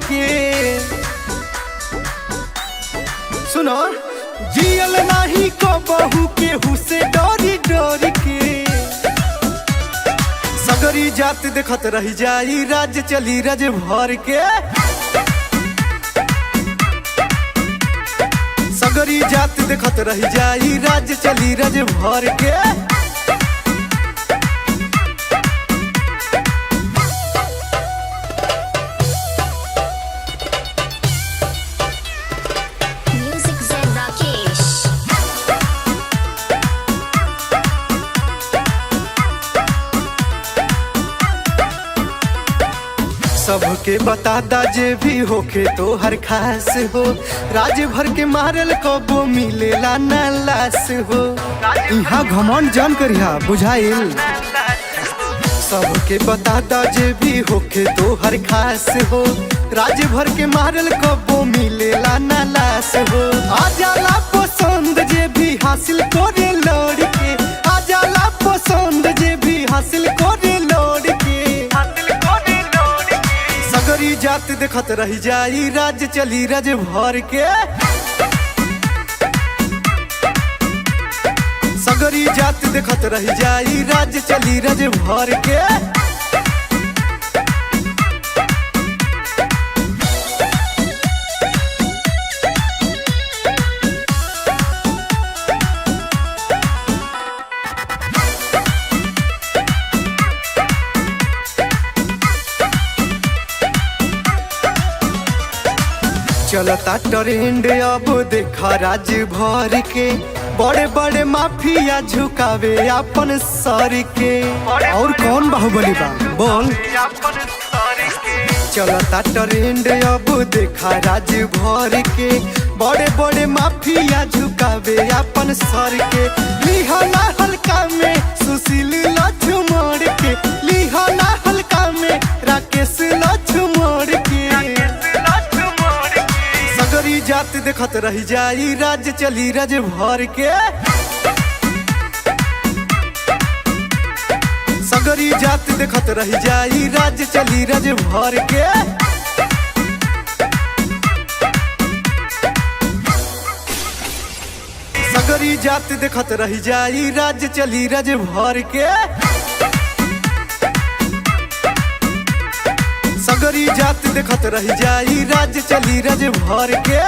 के। सुनो जियल नाही को बहू के हुसे डोरी डोरी के। सगरी जात देखत रह जाई राज चली रज भर के। सगरी जात देखत रह जाई राज चली रज भर के। सबके बता दा जे भी होके तो हर खास हो। राज भर के मारल कबो मिलेला ना लाश हो। यहाँ घमंड जान करिया बुझाइल। सबके बता दा जे भी होके तो हर खास हो। राज भर के मारल कबो मिलेला ना लाश हो। आ जाला पसंद जे भी हासिल करे लड़ के। आ जाला पसंद जे भी हासिल करे लड़ के। सगरी जात देखत रह जाई राज चली रज भर के। सगरी जात देखत रह जाई राज चली रज भर के। चलता ट्रेंड अब देखा राज भर के। बड़े बड़े माफिया झुकावे अपन सर के। और कौन बाहुबली बा बोल। चलता ट्रेंड अब देखा राज भर के। बड़े बड़े माफिया झुकावे अपन सर के। लिहाना हल्का में सुशील लक्ष्मण के। लिहाना हल्का में राकेश लक्ष्मण के। सगरी जात देखत रह जाई राज चली रज भर के। सगरी जात देखत रह जाई राज चली रज भर के। सगरी जात देखत रह जाई राज चली रज भर के। सगरी जात देखत रह जाई राज चली रज भर के।